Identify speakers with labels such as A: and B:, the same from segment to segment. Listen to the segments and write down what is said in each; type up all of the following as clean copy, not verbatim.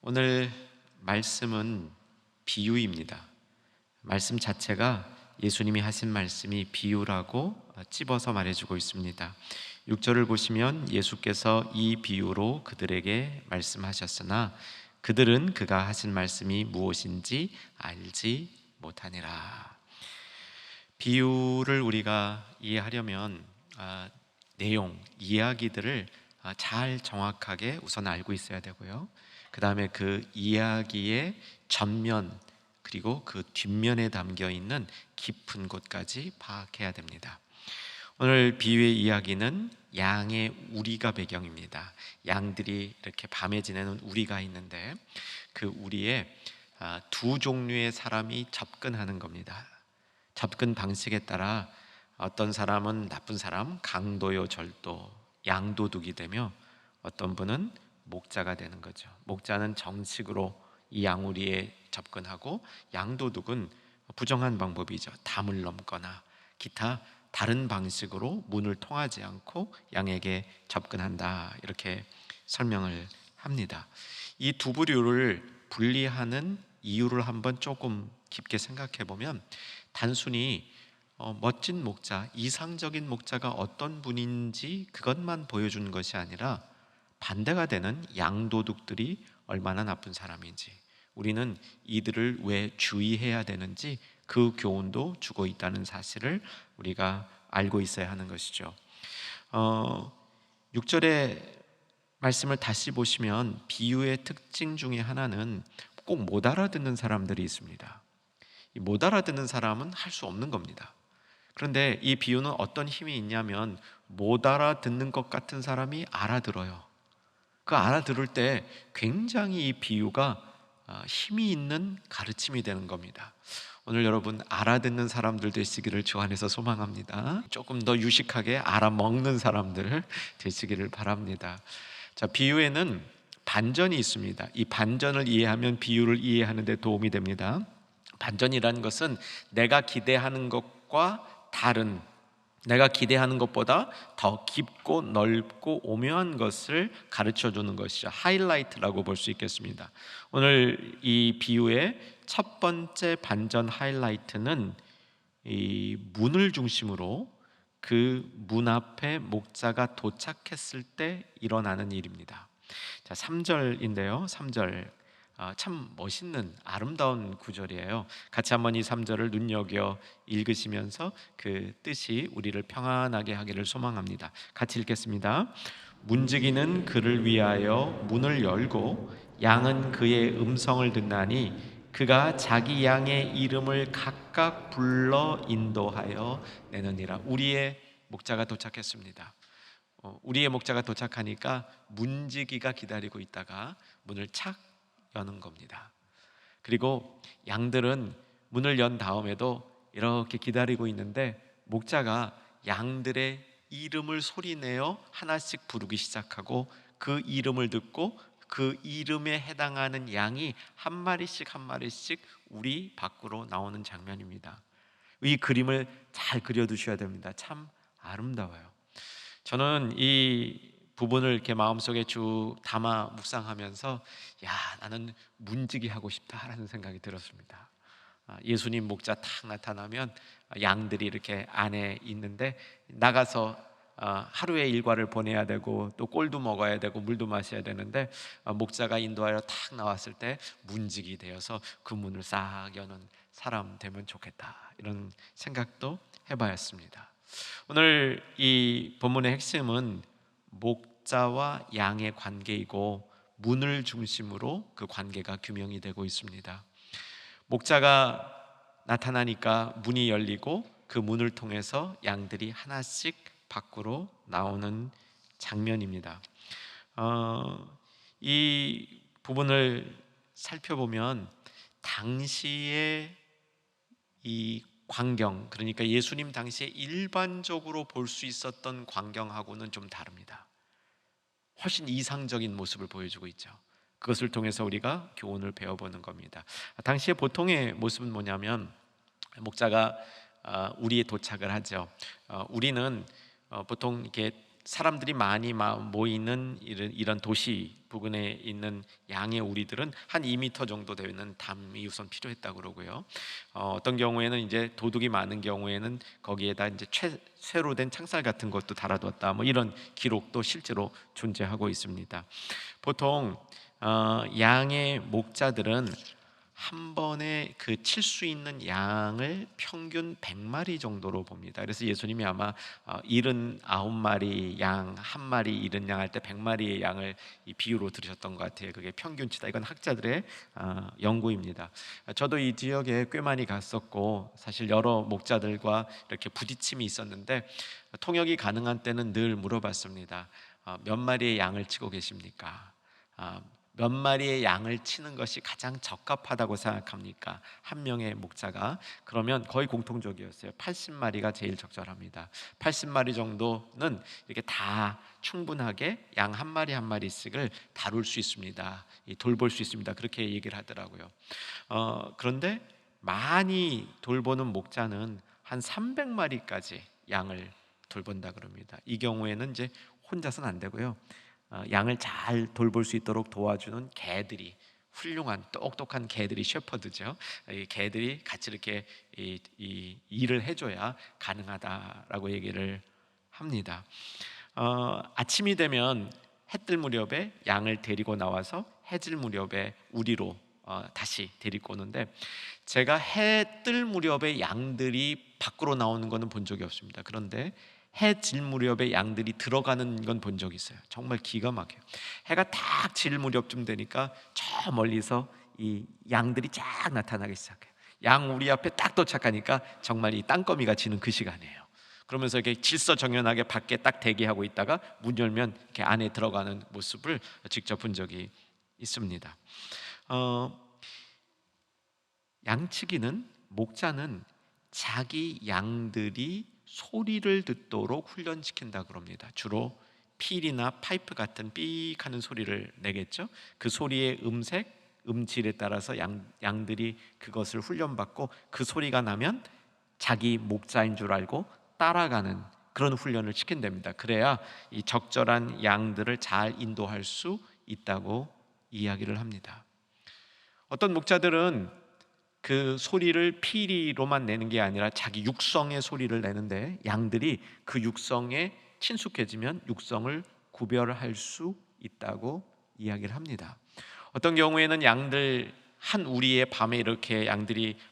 A: 오늘 말씀은 비유입니다. 말씀 자체가 예수님이 하신 말씀이 비유라고 찝어서 말해주고 있습니다. 6절을 보시면 예수께서 이 비유로 그들에게 말씀하셨으나 그들은 그가 하신 말씀이 무엇인지 알지 못하니라. 비유를 우리가 이해하려면 내용, 이야기들을 잘 정확하게 우선 알고 있어야 되고요. 그 다음에 그 이야기의 전면 그리고 그 뒷면에 담겨 있는 깊은 곳까지 파악해야 됩니다. 오늘 비유의 이야기는 양의 우리가 배경입니다. 양들이 이렇게 밤에 지내는 우리가 있는데 그 우리에 두 종류의 사람이 접근하는 겁니다. 접근 방식에 따라 어떤 사람은 나쁜 사람, 강도요 절도, 양도둑이 되며 어떤 분은 목자가 되는 거죠. 목자는 정식으로 이 양우리에 접근하고 양도둑은 부정한 방법이죠. 담을 넘거나 기타 다른 방식으로 문을 통하지 않고 양에게 접근한다, 이렇게 설명을 합니다. 이 두 부류를 분리하는 이유를 한번 조금 깊게 생각해 보면 단순히 멋진 목자, 이상적인 목자가 어떤 분인지 그것만 보여주는 것이 아니라 반대가 되는 양도둑들이 얼마나 나쁜 사람인지, 우리는 이들을 왜 주의해야 되는지 그 교훈도 주고 있다는 사실을 우리가 알고 있어야 하는 것이죠. 6절의 말씀을 다시 보시면 비유의 특징 중에 하나는 꼭 못 알아듣는 사람들이 있습니다. 이 못 알아듣는 사람은 할 수 없는 겁니다. 그런데 이 비유는 어떤 힘이 있냐면 못 알아듣는 것 같은 사람이 알아들어요. 그 알아들을 때 굉장히 이 비유가 힘이 있는 가르침이 되는 겁니다. 오늘 여러분 알아듣는 사람들 되시기를 주 안에서 소망합니다. 조금 더 유식하게 알아먹는 사람들 되시기를 바랍니다. 자, 비유에는 반전이 있습니다. 이 반전을 이해하면 비유를 이해하는 데 도움이 됩니다. 반전이라는 것은 내가 기대하는 것과 다른, 내가 기대하는 것보다 더 깊고 넓고 오묘한 것을 가르쳐 주는 것이죠. 하이라이트라고 볼 수 있겠습니다. 오늘 이 비유의 첫 번째 반전 하이라이트는 이 문을 중심으로 그 문 앞에 목자가 도착했을 때 일어나는 일입니다. 자, 3절인데요. 3절 참 멋있는 아름다운 구절이에요. 같이 한번 이 3절을 눈여겨 읽으시면서 그 뜻이 우리를 평안하게 하기를 소망합니다. 같이 읽겠습니다. 문지기는 그를 위하여 문을 열고 양은 그의 음성을 듣나니 그가 자기 양의 이름을 각각 불러 인도하여 내느니라. 우리의 목자가 도착했습니다. 우리의 목자가 도착하니까 문지기가 기다리고 있다가 문을 착 여는 겁니다. 그리고 양들은 문을 연 다음에도 이렇게 기다리고 있는데 목자가 양들의 이름을 소리내어 하나씩 부르기 시작하고 그 이름을 듣고 그 이름에 해당하는 양이 한 마리씩 한 마리씩 우리 밖으로 나오는 장면입니다. 이 그림을 잘 그려두셔야 됩니다. 참 아름다워요. 저는 이 부분을 이렇게 마음속에 쭉 담아 묵상하면서 야, 나는 문지기 하고 싶다라는 생각이 들었습니다. 예수님 목자 탁 나타나면 양들이 이렇게 안에 있는데 나가서 하루의 일과를 보내야 되고 또 꼴도 먹어야 되고 물도 마셔야 되는데 목자가 인도하여 탁 나왔을 때 문지기 되어서 그 문을 싹 여는 사람 되면 좋겠다, 이런 생각도 해봤습니다. 오늘 이 본문의 핵심은 목자와 양의 관계이고 문을 중심으로 그 관계가 규명이 되고 있습니다. 목자가 나타나니까 문이 열리고 그 문을 통해서 양들이 하나씩 밖으로 나오는 장면입니다. 이 부분을 살펴보면 당시의 이 광경, 그러니까 예수님 당시에 일반적으로 볼 수 있었던 광경하고는 좀 다릅니다. 훨씬 이상적인 모습을 보여주고 있죠. 그것을 통해서 우리가 교훈을 배워보는 겁니다. 당시의 보통의 모습은 뭐냐면 목자가 우리에 도착을 하죠. 우리는 보통 이렇게 사람들이 많이 모이는 이런 도시 부근에 있는 양의 우리들은 한 2m 정도 되는 담이 우선 필요했다고 그러고요. 어떤 경우에는 이제 도둑이 많은 경우에는 거기에다 이제 쇠로 된 창살 같은 것도 달아뒀다, 뭐 이런 기록도 실제로 존재하고 있습니다. 보통 양의 목자들은 한 번에 그 칠 수 있는 양을 평균 100마리 정도로 봅니다. 그래서 예수님이 아마 79마리 양, 한 마리 잃은 양 할 때 100마리의 양을 이 비유로 들으셨던 것 같아요. 그게 평균치다. 이건 학자들의 연구입니다. 저도 이 지역에 꽤 많이 갔었고 사실 여러 목자들과 이렇게 부딪힘이 있었는데 통역이 가능한 때는 늘 물어봤습니다. 몇 마리의 양을 치고 계십니까? 몇 마리의 양을 치는 것이 가장 적합하다고 생각합니까? 한 명의 목자가. 그러면 거의 공통적이었어요. 80마리가 제일 적절합니다. 80마리 정도는 이렇게 다 충분하게 양 한 마리 한 마리씩을 다룰 수 있습니다. 돌볼 수 있습니다. 그렇게 얘기를 하더라고요. 그런데 많이 돌보는 목자는 한 300마리까지 양을 돌본다 그럽니다. 이 경우에는 이제 혼자서는 안 되고요. 양을 잘 돌볼 수 있도록 도와주는 개들이, 훌륭한 똑똑한 개들이 셰퍼드죠. 이 개들이 같이 이렇게 이 일을 해줘야 가능하다라고 얘기를 합니다. 아침이 되면 해뜰 무렵에 양을 데리고 나와서 해질 무렵에 우리로 다시 데리고 오는데, 제가 해 뜰 무렵에 양들이 밖으로 나오는 것은 본 적이 없습니다. 그런데 해 질 무렵에 양들이 들어가는 건 본 적이 있어요. 정말 기가 막혀요. 해가 딱 질 무렵쯤 되니까 저 멀리서 이 양들이 쫙 나타나기 시작해요. 양 우리 앞에 딱 도착하니까 정말 이 땅거미가 지는 그 시간이에요. 그러면서 이렇게 질서정연하게 밖에 딱 대기하고 있다가 문 열면 이렇게 안에 들어가는 모습을 직접 본 적이 있습니다. 양치기는, 목자는 자기 양들이 소리를 듣도록 훈련시킨다 그럽니다. 주로 필이나 파이프 같은 삑 하는 소리를 내겠죠. 그 소리의 음색, 음질에 따라서 양들이 그것을 훈련받고 그 소리가 나면 자기 목자인 줄 알고 따라가는 그런 훈련을 시킨답니다. 그래야 이 적절한 양들을 잘 인도할 수 있다고 이야기를 합니다. 어떤 목자들은 그 소리를 피리로만 내는 게 아니라 자기 육성의 소리를 내는데, 양들이 그 육성에 친숙해지면 육성을 구별할 수 있다고 이야기를 합니다. 어떤 경우에는 양들 한 우리의 밤에 이렇게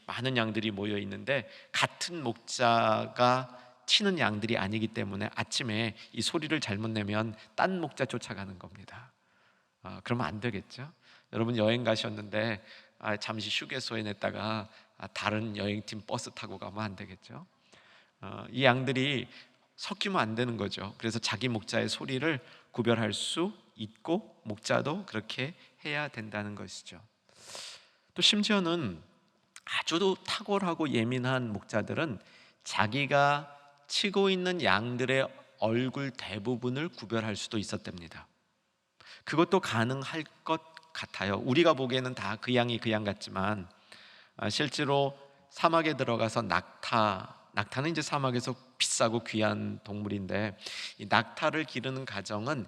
A: 많은 양들이 모여 있는데 같은 목자가 치는 양들이 아니기 때문에 아침에 이 소리를 잘못 내면 딴 목자 쫓아가는 겁니다. 그러면 안 되겠죠. 여러분 여행 가셨는데 잠시 휴게소에 냈다가 다른 여행팀 버스 타고 가면 안 되겠죠. 이 양들이 섞이면 안 되는 거죠. 그래서 자기 목자의 소리를 구별할 수 있고 목자도 그렇게 해야 된다는 것이죠. 또 심지어는 아주 탁월하고 예민한 목자들은 자기가 치고 있는 양들의 얼굴 대부분을 구별할 수도 있었답니다. 그것도 가능할 것 같아요. 우리가 보기에는 다 그 양이 그 양 같지만 실제로 사막에 들어가서 낙타는 이제 사막에서 비싸고 귀한 동물인데, 이 낙타를 기르는 가정은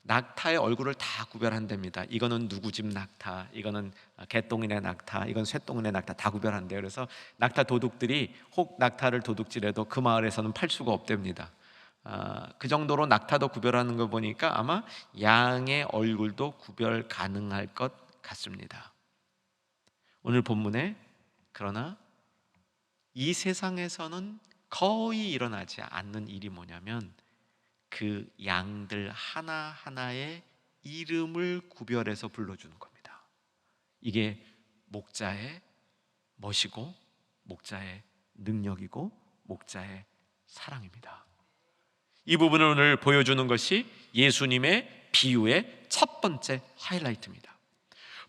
A: 낙타의 얼굴을 다 구별한답니다. 이거는 누구 집 낙타, 이거는 개똥이네 낙타, 이건 쇠똥이네 낙타, 다 구별한대요. 그래서 낙타 도둑들이 혹 낙타를 도둑질해도 그 마을에서는 팔 수가 없답니다. 그 정도로 낙타도 구별하는 거 보니까 아마 양의 얼굴도 구별 가능할 것 같습니다. 오늘 본문에 그러나 이 세상에서는 거의 일어나지 않는 일이 뭐냐면 그 양들 하나하나의 이름을 구별해서 불러주는 겁니다. 이게 목자의 멋이고 목자의 능력이고 목자의 사랑입니다. 이 부분을 오늘 보여주는 것이 예수님의 비유의 첫 번째 하이라이트입니다.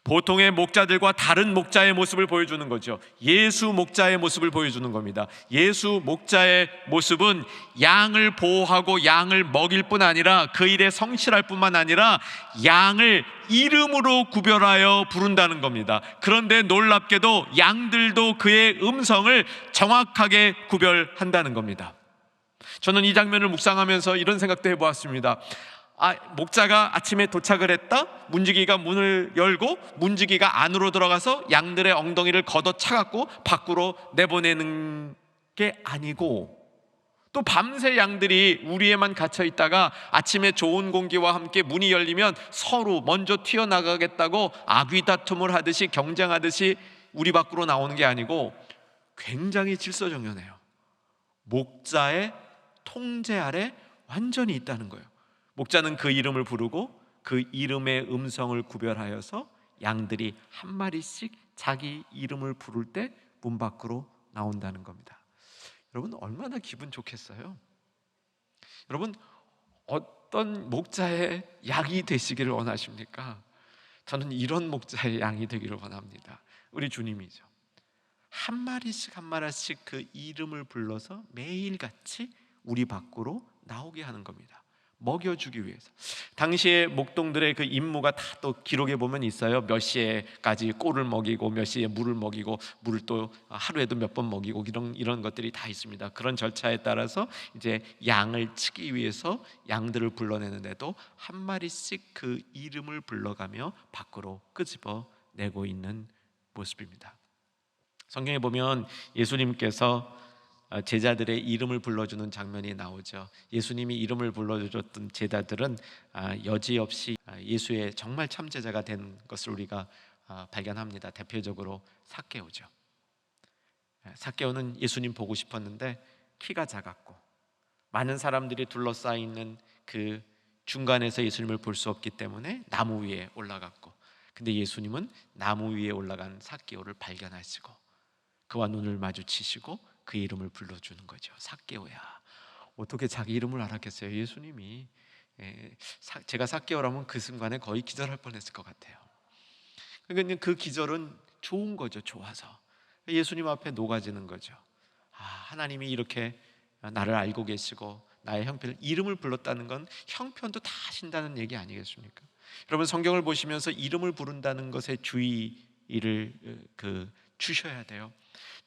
A: 보통의 목자들과 다른 목자의 모습을 보여주는 거죠. 예수 목자의 모습을 보여주는 겁니다. 예수 목자의 모습은 양을 보호하고 양을 먹일 뿐 아니라 그 일에 성실할 뿐만 아니라 양을 이름으로 구별하여 부른다는 겁니다. 그런데 놀랍게도 양들도 그의 음성을 정확하게 구별한다는 겁니다. 저는 이 장면을 묵상하면서 이런 생각도 해보았습니다. 목자가 아침에 도착을 했다. 문지기가 문을 열고 문지기가 안으로 들어가서 양들의 엉덩이를 걷어차갖고 밖으로 내보내는 게 아니고, 또 밤새 양들이 우리에만 갇혀 있다가 아침에 좋은 공기와 함께 문이 열리면 서로 먼저 튀어나가겠다고 아귀다툼을 하듯이 경쟁하듯이 우리 밖으로 나오는 게 아니고 굉장히 질서정연해요. 목자의 통제 아래 완전히 있다는 거예요. 목자는 그 이름을 부르고 그 이름의 음성을 구별하여서 양들이 한 마리씩 자기 이름을 부를 때 문 밖으로 나온다는 겁니다. 여러분, 얼마나 기분 좋겠어요? 여러분, 어떤 목자의 양이 되시기를 원하십니까? 저는 이런 목자의 양이 되기를 원합니다. 우리 주님이죠. 한 마리씩 한 마리씩 그 이름을 불러서 매일같이 우리 밖으로 나오게 하는 겁니다. 먹여주기 위해서. 당시에 목동들의 그 임무가 다 또 기록에 보면 있어요. 몇 시에까지 꼴을 먹이고 몇 시에 물을 먹이고 물을 또 하루에도 몇 번 먹이고 이런 것들이 다 있습니다. 그런 절차에 따라서 이제 양을 치기 위해서 양들을 불러내는데도 한 마리씩 그 이름을 불러가며 밖으로 끄집어 내고 있는 모습입니다. 성경에 보면 예수님께서 제자들의 이름을 불러주는 장면이 나오죠. 예수님이 이름을 불러주셨던 제자들은 여지없이 예수의 정말 참 제자가 된 것을 우리가 발견합니다. 대표적으로 삭개오죠. 삭개오는 예수님 보고 싶었는데 키가 작았고 많은 사람들이 둘러싸여 있는 그 중간에서 예수님을 볼 수 없기 때문에 나무 위에 올라갔고, 근데 예수님은 나무 위에 올라간 삭개오를 발견하시고 그와 눈을 마주치시고 그 이름을 불러주는 거죠. 삭개오야. 어떻게 자기 이름을 알았겠어요? 예수님이. 제가 삭개오라면 그 순간에 거의 기절할 뻔했을 것 같아요. 그러니까 그 기절은 좋은 거죠. 좋아서 예수님 앞에 녹아지는 거죠. 하나님이 이렇게 나를 알고 계시고 나의 형편을 이름을 불렀다는 건 형편도 다 아신다는 얘기 아니겠습니까? 여러분, 성경을 보시면서 이름을 부른다는 것에 주의를 주셔야 돼요.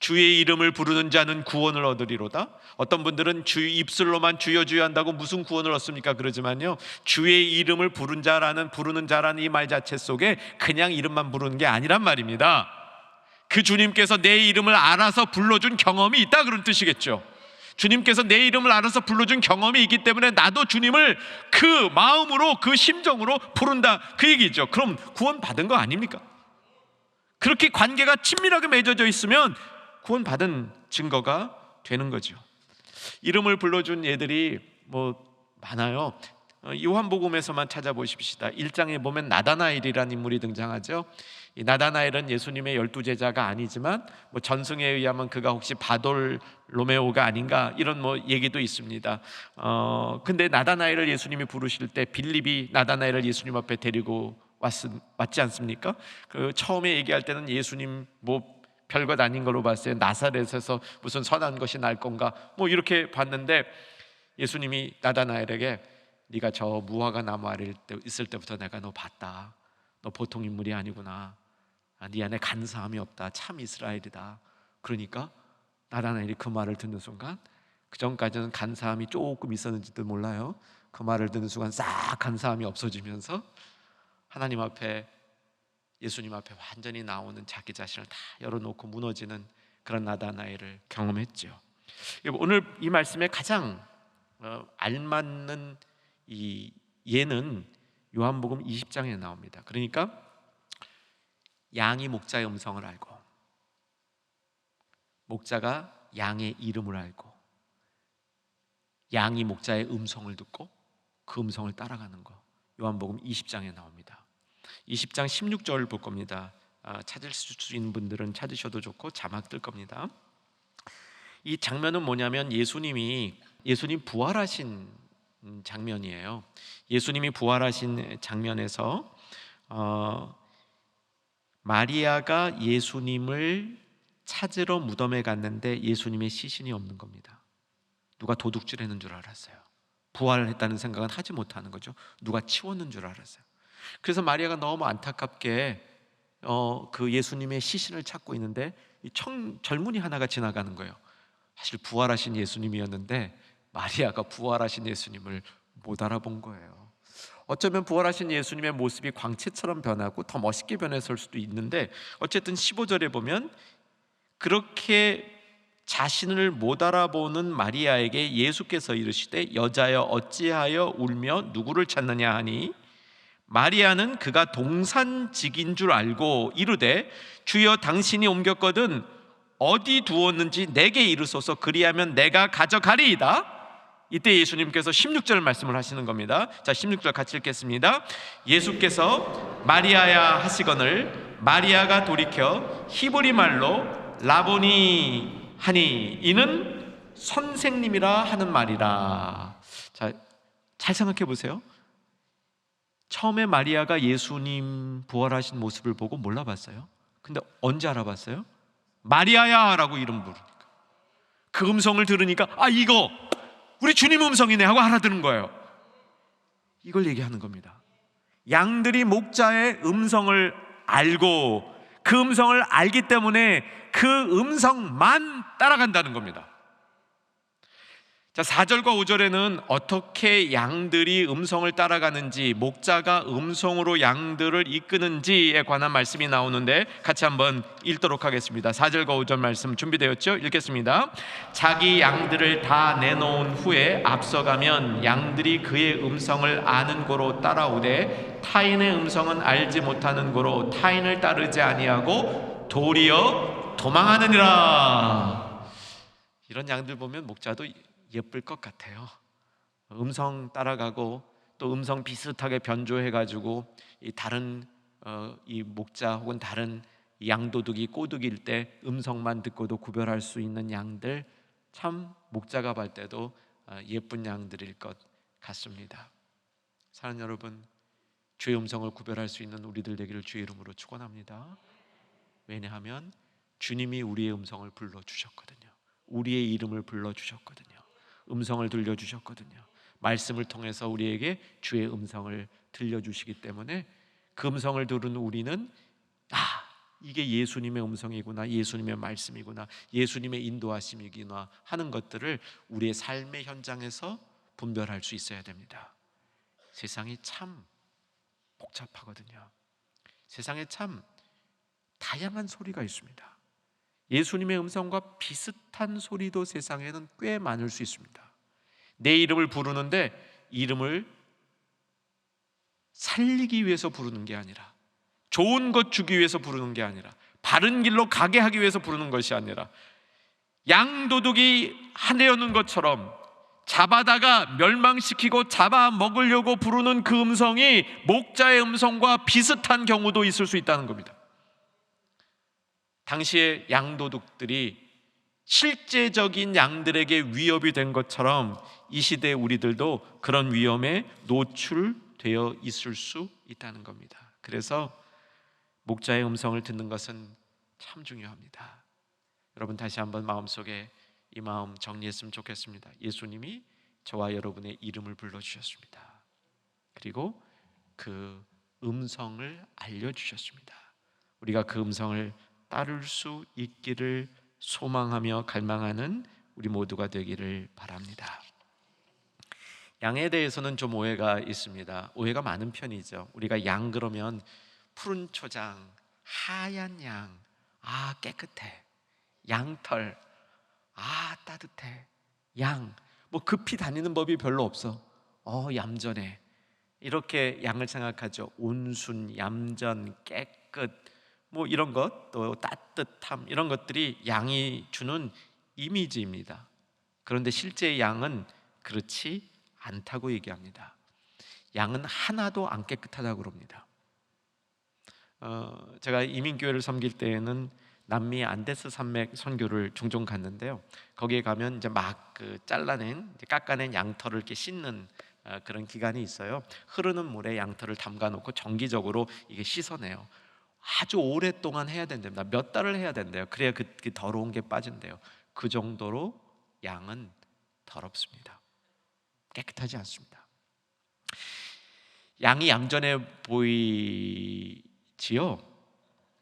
A: 주의 이름을 부르는 자는 구원을 얻으리로다. 어떤 분들은 주 입술로만 주여 주여 한다고 무슨 구원을 얻습니까? 그러지만요, 주의 이름을 부르는 자라는 이 말 자체 속에 그냥 이름만 부르는 게 아니란 말입니다. 그 주님께서 내 이름을 알아서 불러준 경험이 있다, 그런 뜻이겠죠. 주님께서 내 이름을 알아서 불러준 경험이 있기 때문에 나도 주님을 그 마음으로 그 심정으로 부른다, 그 얘기죠. 그럼 구원 받은 거 아닙니까? 그렇게 관계가 친밀하게 맺어져 있으면 구원받은 증거가 되는 거죠. 이름을 불러준 예들이 많아요. 요한복음에서만 찾아보십시다. 1장에 보면 나다나엘이라는 인물이 등장하죠. 이 나다나엘은 예수님의 12제자가 아니지만 전승에 의하면 그가 혹시 바돌로메오가 아닌가 이런 얘기도 있습니다. 근데 나다나엘을 예수님이 부르실 때 빌립이 나다나엘을 예수님 앞에 데리고 왔지 않습니까? 그 처음에 얘기할 때는 예수님 별것 아닌 걸로 봤어요. 나사렛에서 무슨 선한 것이 날 건가 이렇게 봤는데, 예수님이 나다나엘에게 네가 저 무화과 나무 아래 있을 때부터 내가 너 봤다. 너 보통 인물이 아니구나. 네 안에 간사함이 없다. 참 이스라엘이다. 그러니까 나다나엘이 그 말을 듣는 순간, 그 전까지는 간사함이 조금 있었는지도 몰라요. 그 말을 듣는 순간 싹 간사함이 없어지면서 하나님 앞에, 예수님 앞에 완전히 나오는 자기 자신을 다 열어놓고 무너지는 그런 나다나엘을 경험했죠. 오늘 이 말씀에 가장 알맞는 이 예는 요한복음 20장에 나옵니다. 그러니까 양이 목자의 음성을 알고, 목자가 양의 이름을 알고, 양이 목자의 음성을 듣고 그 음성을 따라가는 거, 요한복음 20장에 나옵니다. 20장 16절 볼 겁니다. 찾을 수 있는 분들은 찾으셔도 좋고 자막 뜰 겁니다. 이 장면은 뭐냐면 예수님 부활하신 장면이에요. 예수님이 부활하신 장면에서 마리아가 예수님을 찾으러 무덤에 갔는데 예수님의 시신이 없는 겁니다. 누가 도둑질했는 줄 알았어요. 부활을 했다는 생각은 하지 못하는 거죠. 누가 치웠는 줄 알았어요. 그래서 마리아가 너무 안타깝게 그 예수님의 시신을 찾고 있는데 젊은이 하나가 지나가는 거예요. 사실 부활하신 예수님이었는데 마리아가 부활하신 예수님을 못 알아본 거예요. 어쩌면 부활하신 예수님의 모습이 광채처럼 변하고 더 멋있게 변했을 수도 있는데, 어쨌든 15절에 보면 그렇게 자신을 못 알아보는 마리아에게 예수께서 이르시되 여자여 어찌하여 울며 누구를 찾느냐 하니, 마리아는 그가 동산직인 줄 알고 이르되 주여 당신이 옮겼거든 어디 두었는지 내게 이르소서, 그리하면 내가 가져가리이다. 이때 예수님께서 16절 말씀을 하시는 겁니다. 자, 16절 같이 읽겠습니다. 예수께서 마리아야 하시거늘 마리아가 돌이켜 히브리 말로 라보니 하니, 이는 선생님이라 하는 말이라. 자, 잘 생각해 보세요. 처음에 마리아가 예수님 부활하신 모습을 보고 몰라봤어요. 근데 언제 알아봤어요? 마리아야 라고 이름 부르니까, 그 음성을 들으니까 아, 이거 우리 주님 음성이네 하고 알아듣는 거예요. 이걸 얘기하는 겁니다. 양들이 목자의 음성을 알고 그 음성을 알기 때문에 그 음성만 따라간다는 겁니다. 자, 4절과 5절에는 어떻게 양들이 음성을 따라가는지, 목자가 음성으로 양들을 이끄는지에 관한 말씀이 나오는데 같이 한번 읽도록 하겠습니다. 4절과 5절 말씀 준비되었죠? 읽겠습니다. 자기 양들을 다 내놓은 후에 앞서가면 양들이 그의 음성을 아는 고로 따라오되 타인의 음성은 알지 못하는 고로 타인을 따르지 아니하고 도리어 도망하느니라. 이런 양들 보면 목자도 예쁠 것 같아요. 음성 따라가고 또 음성 비슷하게 변조해가지고 이 다른 이 목자 혹은 다른 양도둑이 꼬둑일 때 음성만 듣고도 구별할 수 있는 양들, 참 목자가 볼 때도 예쁜 양들일 것 같습니다. 사랑하는 여러분, 주의 음성을 구별할 수 있는 우리들 되기를 주의 이름으로 축원합니다. 왜냐하면 주님이 우리의 음성을 불러주셨거든요. 우리의 이름을 불러주셨거든요. 음성을 들려주셨거든요. 말씀을 통해서 우리에게 주의 음성을 들려주시기 때문에 그 음성을 들은 우리는 이게 예수님의 음성이구나, 예수님의 말씀이구나, 예수님의 인도하심이구나 하는 것들을 우리의 삶의 현장에서 분별할 수 있어야 됩니다. 세상이 참 복잡하거든요. 세상에 참 다양한 소리가 있습니다. 예수님의 음성과 비슷한 소리도 세상에는 꽤 많을 수 있습니다. 내 이름을 부르는데 이름을 살리기 위해서 부르는 게 아니라, 좋은 것 주기 위해서 부르는 게 아니라, 바른 길로 가게 하기 위해서 부르는 것이 아니라, 양도둑이 하려는 것처럼 잡아다가 멸망시키고 잡아먹으려고 부르는 그 음성이 목자의 음성과 비슷한 경우도 있을 수 있다는 겁니다. 당시의 양도둑들이 실제적인 양들에게 위협이 된 것처럼 이 시대의 우리들도 그런 위험에 노출되어 있을 수 있다는 겁니다. 그래서 목자의 음성을 듣는 것은 참 중요합니다. 여러분, 다시 한번 마음속에 이 마음 정리했으면 좋겠습니다. 예수님이 저와 여러분의 이름을 불러주셨습니다. 그리고 그 음성을 알려주셨습니다. 우리가 그 음성을 따를 수 있기를 소망하며 갈망하는 우리 모두가 되기를 바랍니다. 양에 대해서는 좀 오해가 있습니다. 오해가 많은 편이죠. 우리가 양 그러면 푸른 초장, 하얀 양, 깨끗해. 양털, 따뜻해. 양, 급히 다니는 법이 별로 없어. 얌전해. 이렇게 양을 생각하죠. 온순, 얌전, 깨끗, 이런 것, 또 따뜻함, 이런 것들이 양이 주는 이미지입니다. 그런데 실제 양은 그렇지 않다고 얘기합니다. 양은 하나도 안 깨끗하다고 그럽니다. 제가 이민교회를 섬길 때에는 남미 안데스 산맥 선교를 종종 갔는데요. 거기에 가면 이제 막 깎아낸 양털을 이렇게 씻는 그런 기간이 있어요. 흐르는 물에 양털을 담가놓고 정기적으로 이게 씻어내요. 아주 오랫동안 해야 된답니다. 몇 달을 해야 된대요. 그래야 그 더러운 게 빠진대요. 그 정도로 양은 더럽습니다. 깨끗하지 않습니다. 양이 얌전해 보이지요?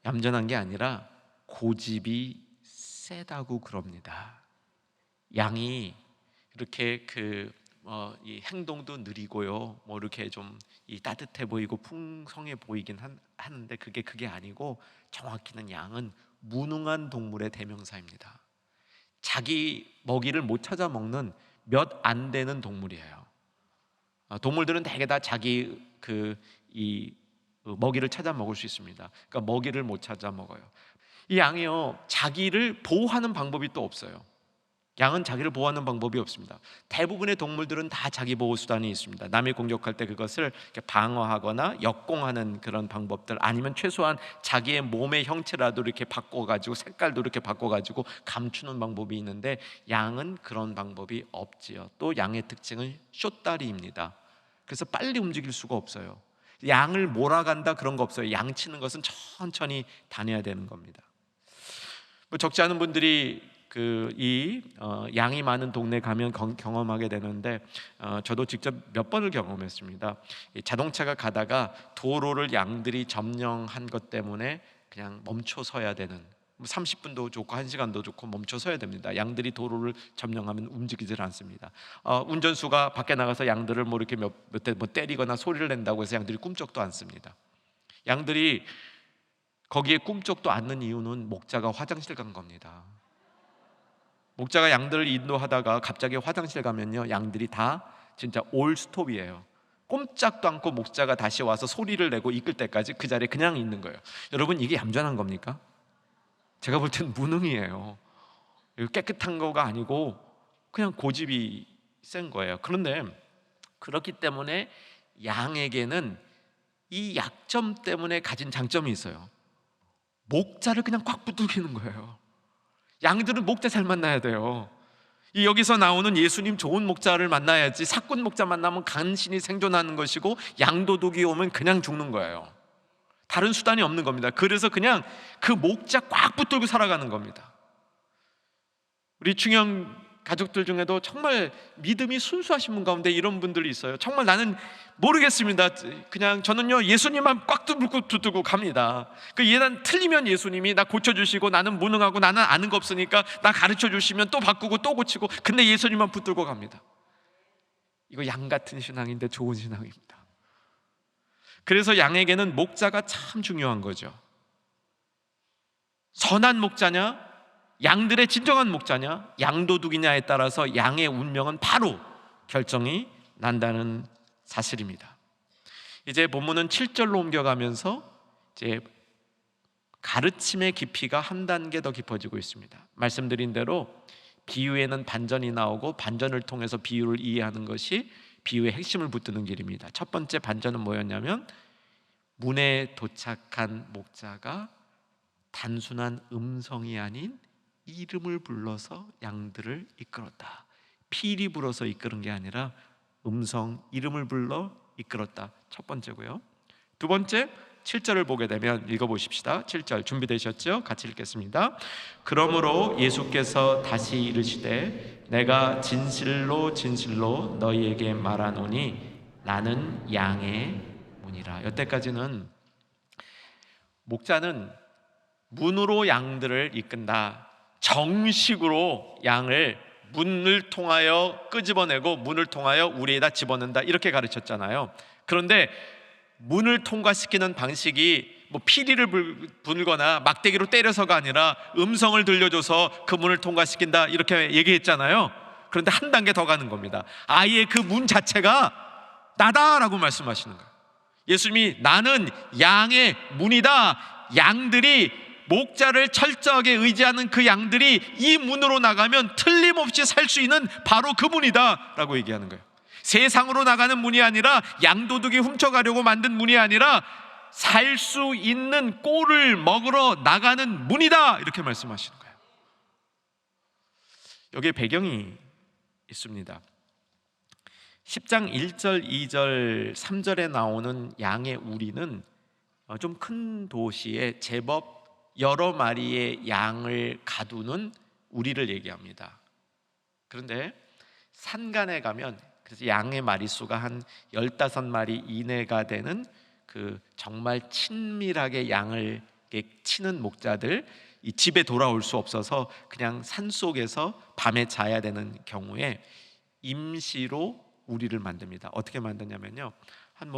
A: 얌전한 게 아니라 고집이 세다고 그럽니다. 양이 이렇게 이 행동도 느리고요, 뭐 이렇게 좀 이 따뜻해 보이고 풍성해 보이긴 하는데 그게 아니고 정확히는 양은 무능한 동물의 대명사입니다. 자기 먹이를 못 찾아 먹는 몇 안 되는 동물이에요. 동물들은 대개 다 자기 이 먹이를 찾아 먹을 수 있습니다. 그러니까 먹이를 못 찾아 먹어요. 이 양이요, 자기를 보호하는 방법이 또 없어요. 양은 자기를 보호하는 방법이 없습니다. 대부분의 동물들은 다 자기 보호 수단이 있습니다. 남이 공격할 때 그것을 이렇게 방어하거나 역공하는 그런 방법들, 아니면 최소한 자기의 몸의 형체라도 이렇게 바꿔가지고 색깔도 이렇게 바꿔가지고 감추는 방법이 있는데 양은 그런 방법이 없지요. 또 양의 특징은 쇼다리입니다. 그래서 빨리 움직일 수가 없어요. 양을 몰아간다 그런 거 없어요. 양 치는 것은 천천히 다녀야 되는 겁니다. 적지 않은 분들이 양이 많은 동네 가면 경험하게 되는데, 저도 직접 몇 번을 경험했습니다. 자동차가 가다가 도로를 양들이 점령한 것 때문에 그냥 멈춰 서야 되는, 30분도 좋고 1시간도 좋고 멈춰 서야 됩니다. 양들이 도로를 점령하면 움직이질 않습니다. 운전수가 밖에 나가서 양들을 뭐 이렇게 몇 대 때리거나 소리를 낸다고 해서 양들이 꿈쩍도 않습니다. 양들이 거기에 꿈쩍도 않는 이유는 목자가 화장실 간 겁니다. 목자가 양들을 인도하다가 갑자기 화장실 가면요, 양들이 다 진짜 올 스톱이에요. 꼼짝도 않고 목자가 다시 와서 소리를 내고 이끌 때까지 그 자리에 그냥 있는 거예요. 여러분, 이게 얌전한 겁니까? 제가 볼 땐 무능이에요. 깨끗한 거가 아니고 그냥 고집이 센 거예요. 그런데 그렇기 때문에 양에게는 이 약점 때문에 가진 장점이 있어요. 목자를 그냥 꽉 붙들기는 거예요. 양들은 목자 잘 만나야 돼요. 여기서 나오는 예수님 좋은 목자를 만나야지, 사꾼 목자 만나면 간신히 생존하는 것이고 양도둑이 오면 그냥 죽는 거예요. 다른 수단이 없는 겁니다. 그래서 그냥 그 목자 꽉 붙들고 살아가는 겁니다. 우리 중형 가족들 중에도 정말 믿음이 순수하신 분 가운데 이런 분들이 있어요. 정말 나는 모르겠습니다, 그냥 저는요 예수님만 꽉 붙들고 갑니다. 얘는 틀리면 예수님이 나 고쳐주시고, 나는 무능하고 나는 아는 거 없으니까 나 가르쳐주시면 또 바꾸고 또 고치고, 근데 예수님만 붙들고 갑니다. 이거 양 같은 신앙인데 좋은 신앙입니다. 그래서 양에게는 목자가 참 중요한 거죠. 선한 목자냐, 양들의 진정한 목자냐, 양도둑이냐에 따라서 양의 운명은 바로 결정이 난다는 사실입니다. 이제 본문은 7절로 옮겨가면서 이제 가르침의 깊이가 한 단계 더 깊어지고 있습니다. 말씀드린 대로 비유에는 반전이 나오고, 반전을 통해서 비유를 이해하는 것이 비유의 핵심을 붙드는 길입니다. 첫 번째 반전은 뭐였냐면, 문에 도착한 목자가 단순한 음성이 아닌 이름을 불러서 양들을 이끌었다. 피리 불어서 이끄는 게 아니라 음성, 이름을 불러 이끌었다. 첫 번째고요. 두 번째, 7절을 보게 되면 읽어보십시다. 7절 준비되셨죠? 같이 읽겠습니다. 그러므로 예수께서 다시 이르시되 내가 진실로 진실로 너희에게 말하노니 나는 양의 문이라. 여태까지는 목자는 문으로 양들을 이끈다, 정식으로 양을 문을 통하여 끄집어내고 문을 통하여 우리에다 집어넣는다, 이렇게 가르쳤잖아요. 그런데 문을 통과시키는 방식이 뭐 피리를 불거나 막대기로 때려서가 아니라 음성을 들려줘서 그 문을 통과시킨다, 이렇게 얘기했잖아요. 그런데 한 단계 더 가는 겁니다. 아예 그 문 자체가 나다라고 말씀하시는 거예요. 예수님이 나는 양의 문이다. 양들이, 목자를 철저하게 의지하는 그 양들이 이 문으로 나가면 틀림없이 살 수 있는 바로 그 문이다 라고 얘기하는 거예요. 세상으로 나가는 문이 아니라, 양도둑이 훔쳐가려고 만든 문이 아니라 살 수 있는 꼴을 먹으러 나가는 문이다, 이렇게 말씀하시는 거예요. 여기에 배경이 있습니다. 10장 1절, 2절, 3절에 나오는 양의 우리는 좀 큰 도시에 제법 여러 마리의 양을 가두는 우리를 얘기합니다. 그런데 산간에 가면, 그래서 양의 마리수가 한 15마리 이내가 되는 그 정말 친밀하게 양을 치는 목자들, 이 집에 돌아올 수 없어서 그냥 산속에서 밤에 자야 되는 경우에 임시로 우리를 만듭니다. 어떻게 만드냐면요, 한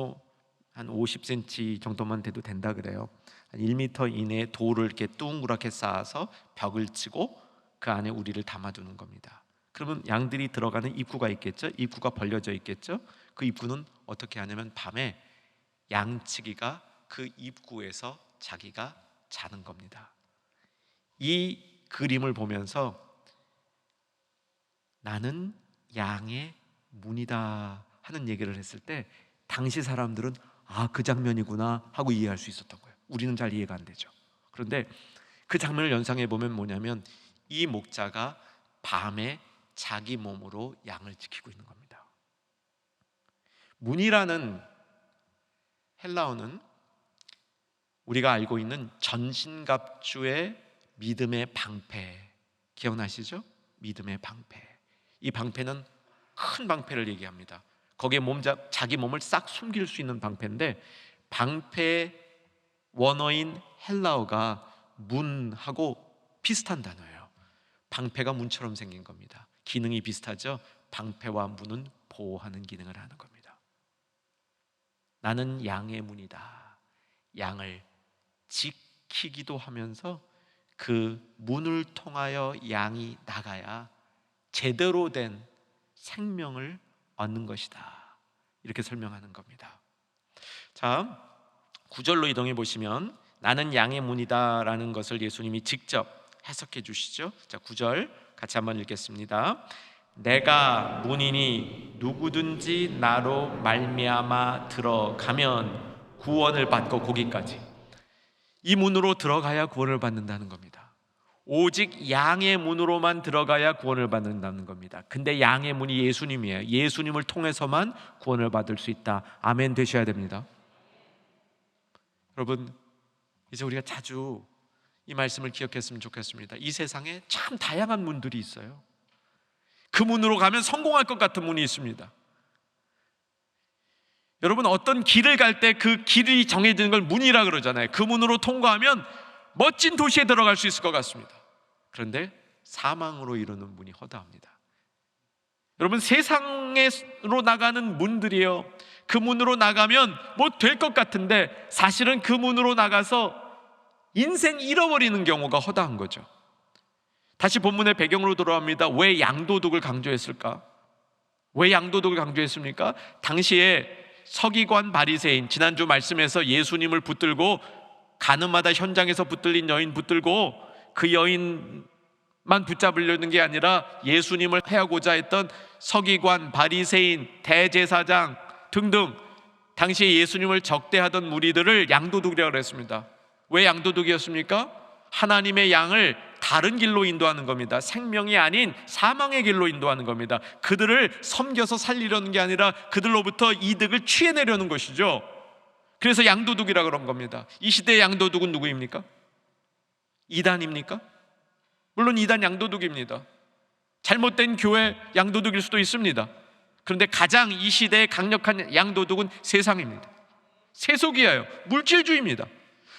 A: 50cm 정도만 돼도 된다 그래요. 한 1m 이내에 돌을 이렇게 둥그랗게 쌓아서 벽을 치고 그 안에 우리를 담아두는 겁니다. 그러면 양들이 들어가는 입구가 있겠죠. 입구가 벌려져 있겠죠. 그 입구는 어떻게 하냐면 밤에 양치기가 그 입구에서 자기가 자는 겁니다. 이 그림을 보면서 나는 양의 문이다 하는 얘기를 했을 때 당시 사람들은 그 장면이구나 하고 이해할 수 있었던 거예요. 우리는 잘 이해가 안 되죠. 그런데 그 장면을 연상해 보면 뭐냐면 이 목자가 밤에 자기 몸으로 양을 지키고 있는 겁니다. 문이라는 헬라어는 우리가 알고 있는 전신갑주의 믿음의 방패, 기억나시죠? 믿음의 방패. 이 방패는 큰 방패를 얘기합니다. 거기에 자기 몸을 싹 숨길 수 있는 방패인데, 방패의 원어인 헬라어가 문하고 비슷한 단어예요. 방패가 문처럼 생긴 겁니다. 기능이 비슷하죠? 방패와 문은 보호하는 기능을 하는 겁니다. 나는 양의 문이다. 양을 지키기도 하면서 그 문을 통하여 양이 나가야 제대로 된 생명을 얻는 것이다. 이렇게 설명하는 겁니다. 자, 9절로 이동해 보시면 나는 양의 문이다 라는 것을 예수님이 직접 해석해 주시죠. 자, 9절 같이 한번 읽겠습니다. 내가 문이니 누구든지 나로 말미암아 들어가면 구원을 받고, 거기까지. 이 문으로 들어가야 구원을 받는다는 겁니다. 오직 양의 문으로만 들어가야 구원을 받는다는 겁니다. 근데 양의 문이 예수님이에요. 예수님을 통해서만 구원을 받을 수 있다. 아멘 되셔야 됩니다. 여러분, 이제 우리가 자주 이 말씀을 기억했으면 좋겠습니다. 이 세상에 참 다양한 문들이 있어요. 그 문으로 가면 성공할 것 같은 문이 있습니다. 여러분, 어떤 길을 갈 때 그 길이 정해지는 걸 문이라 그러잖아요. 그 문으로 통과하면 멋진 도시에 들어갈 수 있을 것 같습니다. 그런데 사망으로 이루는 문이 허다합니다. 여러분, 세상으로 나가는 문들이요, 그 문으로 나가면 뭐 될 것 같은데 사실은 그 문으로 나가서 인생 잃어버리는 경우가 허다한 거죠. 다시 본문의 배경으로 돌아옵니다. 왜 양도둑을 강조했을까? 왜 양도둑을 강조했습니까? 당시에 서기관 바리새인, 지난주 말씀에서 예수님을 붙들고 가늠하다 현장에서 붙들린 여인 붙들고 그 여인만 붙잡으려는 게 아니라 예수님을 해하고자 했던 서기관, 바리새인, 대제사장 등등 당시에 예수님을 적대하던 무리들을 양도둑이라고 했습니다. 왜 양도둑이었습니까? 하나님의 양을 다른 길로 인도하는 겁니다. 생명이 아닌 사망의 길로 인도하는 겁니다. 그들을 섬겨서 살리려는 게 아니라 그들로부터 이득을 취해내려는 것이죠. 그래서 양도둑이라고 그런 겁니다. 이 시대의 양도둑은 누구입니까? 이단입니까? 물론 이단 양도둑입니다. 잘못된 교회 양도둑일 수도 있습니다. 그런데 가장 이 시대의 강력한 양도둑은 세상입니다. 세속이에요. 물질주의입니다.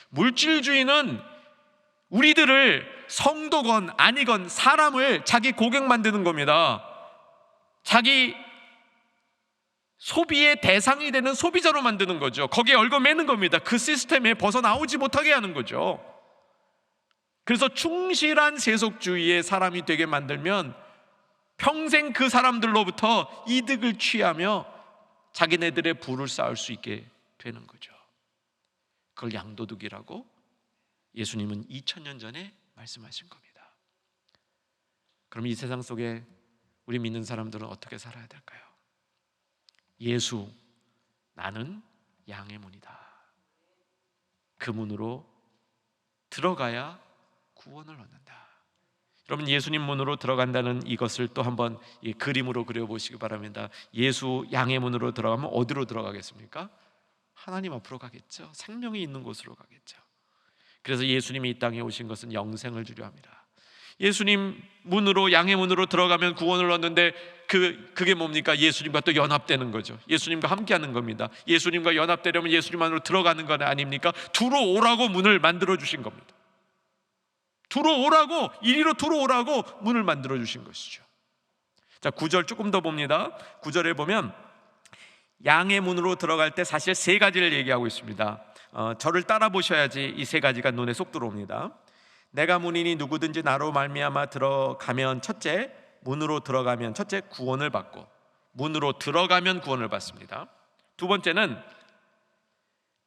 A: 물질주의는 우리들을 성도건 아니건 사람을 자기 고객 만드는 겁니다. 자기 소비의 대상이 되는 소비자로 만드는 거죠. 거기에 얽어매는 겁니다. 그 시스템에 벗어나오지 못하게 하는 거죠. 그래서 충실한 세속주의의 사람이 되게 만들면 평생 그 사람들로부터 이득을 취하며 자기네들의 부를 쌓을 수 있게 되는 거죠. 그걸 양도둑이라고 예수님은 2000년 전에 말씀하신 겁니다. 그럼 이 세상 속에 우리 믿는 사람들은 어떻게 살아야 될까요? 예수, 나는 양의 문이다. 그 문으로 들어가야 구원을 얻는다. 여러분, 예수님 문으로 들어간다는 이것을 또 한번 이 그림으로 그려보시기 바랍니다. 예수 양의 문으로 들어가면 어디로 들어가겠습니까? 하나님 앞으로 가겠죠. 생명이 있는 곳으로 가겠죠. 그래서 예수님이 이 땅에 오신 것은 영생을 주려 합니다. 예수님 문으로, 양의 문으로 들어가면 구원을 얻는데 그게 뭡니까? 예수님과 또 연합되는 거죠. 예수님과 함께하는 겁니다. 예수님과 연합되려면 예수님 안으로 들어가는 건 아닙니까? 들어오라고 문을 만들어 주신 겁니다. 들어오라고, 이리로 들어오라고 문을 만들어 주신 것이죠. 자, 9절 조금 더 봅니다. 9절에 보면 양의 문으로 들어갈 때 사실 세 가지를 얘기하고 있습니다. 저를 따라 보셔야지 이 세 가지가 눈에 쏙 들어옵니다. 내가 문이니 누구든지 나로 말미암아 들어가면, 첫째, 문으로 들어가면 첫째 구원을 받고, 문으로 들어가면 구원을 받습니다. 두 번째는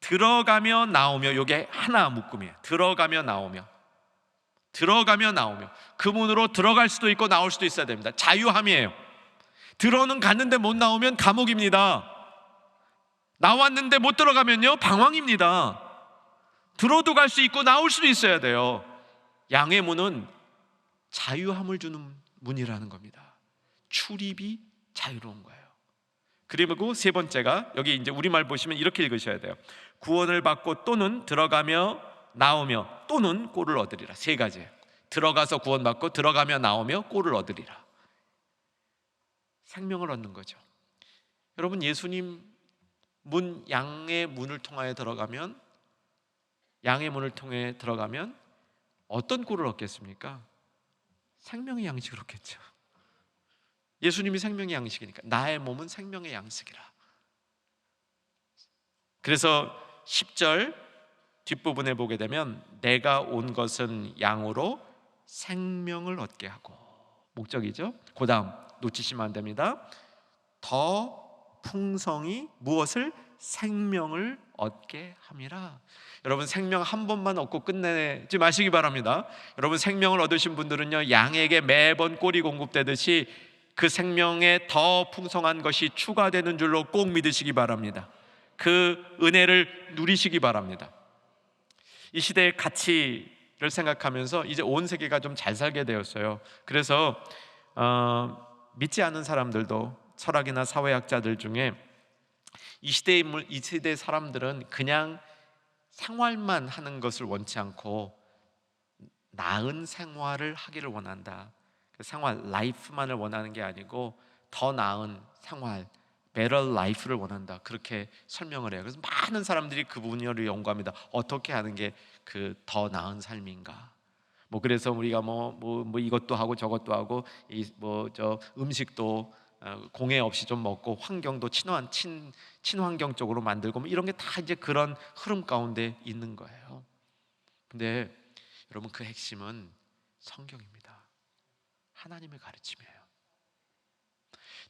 A: 들어가며 나오며, 이게 하나 묶음이에요. 들어가며 나오며, 들어가며 나오며. 그 문으로 들어갈 수도 있고 나올 수도 있어야 됩니다. 자유함이에요. 들어는 갔는데 못 나오면 감옥입니다. 나왔는데 못 들어가면요, 방황입니다. 들어도 갈 수 있고 나올 수도 있어야 돼요. 양의 문은 자유함을 주는 문이라는 겁니다. 출입이 자유로운 거예요. 그리고 세 번째가, 여기 이제 우리말 보시면 이렇게 읽으셔야 돼요. 구원을 받고 또는 들어가며 나오며 또는 꼴을 얻으리라. 세 가지예요. 들어가서 구원받고 들어가며 나오며 꼴을 얻으리라. 생명을 얻는 거죠. 여러분, 예수님 문, 양의 문을 통하여 들어가면, 양의 문을 통해 들어가면 어떤 꼴을 얻겠습니까? 생명의 양식을 얻겠죠. 예수님이 생명의 양식이니까 나의 몸은 생명의 양식이라. 그래서 10절 뒷부분에 보게 되면 내가 온 것은 양으로 생명을 얻게 하고, 목적이죠. 그 다음 놓치시면 안 됩니다. 더 풍성히 무엇을? 생명을 얻게 함이라. 여러분, 생명 한 번만 얻고 끝내지 마시기 바랍니다. 여러분, 생명을 얻으신 분들은요, 양에게 매번 꼴이 공급되듯이 그 생명에 더 풍성한 것이 추가되는 줄로 꼭 믿으시기 바랍니다. 그 은혜를 누리시기 바랍니다. 이 시대의 가치를 생각하면서 이제 온 세계가 좀 잘 살게 되었어요. 그래서 믿지 않는 사람들도, 철학이나 사회학자들 중에 이 시대의 사람들은 그냥 생활만 하는 것을 원치 않고 나은 생활을 하기를 원한다. 생활, 라이프만을 원하는 게 아니고 더 나은 생활, better life를 원한다. 그렇게 설명을 해요. 그래서 많은 사람들이 그 분야를 연구합니다. 어떻게 하는 게 그 더 나은 삶인가? 그래서 우리가 이것도 하고 저것도 하고 저 음식도 공해 없이 좀 먹고 환경도 친환경 쪽으로 만들고 이런 게 다 이제 그런 흐름 가운데 있는 거예요. 근데 여러분, 그 핵심은 성경입니다. 하나님의 가르침이에요.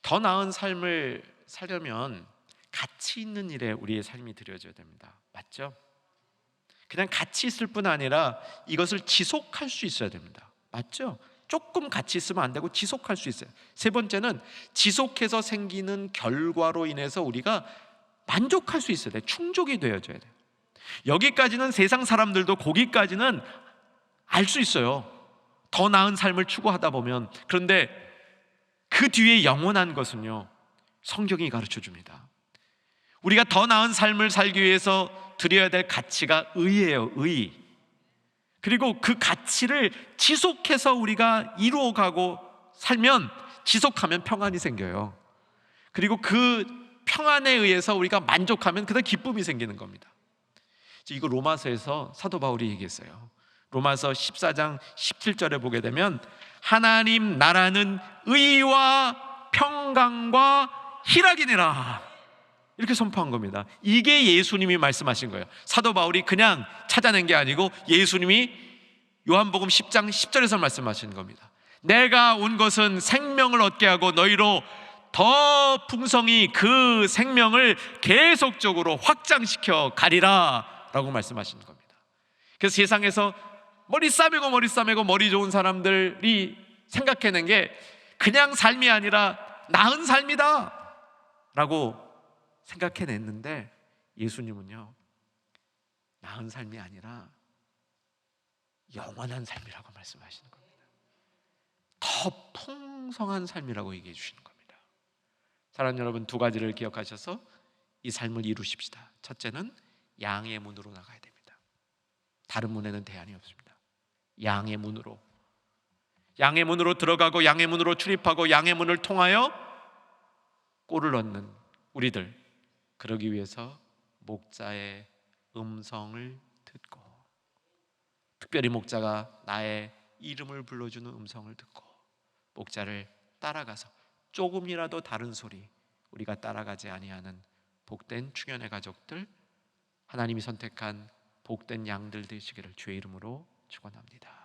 A: 더 나은 삶을 살려면 가치 있는 일에 우리의 삶이 드려져야 됩니다. 맞죠? 그냥 가치 있을 뿐 아니라 이것을 지속할 수 있어야 됩니다. 맞죠? 조금 가치 있으면 안 되고 지속할 수 있어요. 세 번째는 지속해서 생기는 결과로 인해서 우리가 만족할 수 있어야 돼요. 충족이 되어져야 돼요. 여기까지는 세상 사람들도 거기까지는 알 수 있어요. 더 나은 삶을 추구하다 보면. 그런데 그 뒤에 영원한 것은요, 성경이 가르쳐 줍니다. 우리가 더 나은 삶을 살기 위해서 드려야 될 가치가 의예요. 의. 그리고 그 가치를 지속해서 우리가 이루어가고 살면, 지속하면 평안이 생겨요. 그리고 그 평안에 의해서 우리가 만족하면 그다음 기쁨이 생기는 겁니다. 이거 로마서에서 사도 바울이 얘기했어요. 로마서 14장 17절에 보게 되면 하나님 나라는 의와 평강과 희락이니라, 이렇게 선포한 겁니다. 이게 예수님이 말씀하신 거예요. 사도 바울이 그냥 찾아낸 게 아니고 예수님이 요한복음 10장 10절에서 말씀하신 겁니다. 내가 온 것은 생명을 얻게 하고 너희로 더 풍성히 그 생명을 계속적으로 확장시켜 가리라 라고 말씀하시는 겁니다. 그래서 세상에서 머리 싸매고 머리 좋은 사람들이 생각해낸 게 그냥 삶이 아니라 나은 삶이다 라고 생각해냈는데, 예수님은요, 나은 삶이 아니라 영원한 삶이라고 말씀하시는 겁니다. 더 풍성한 삶이라고 얘기해 주시는 겁니다. 사랑하는 여러분, 두 가지를 기억하셔서 이 삶을 이루십시다. 첫째는 양의 문으로 나가야 됩니다. 다른 문에는 대안이 없습니다. 양의 문으로 들어가고 양의 문으로 출입하고 양의 문을 통하여 꼴을 얻는 우리들, 그러기 위해서 목자의 음성을 듣고, 특별히 목자가 나의 이름을 불러주는 음성을 듣고 목자를 따라가서 조금이라도 다른 소리 우리가 따라가지 아니하는 복된 충현의 가족들, 하나님이 선택한 복된 양들 되시기를 주의 이름으로 축원합니다.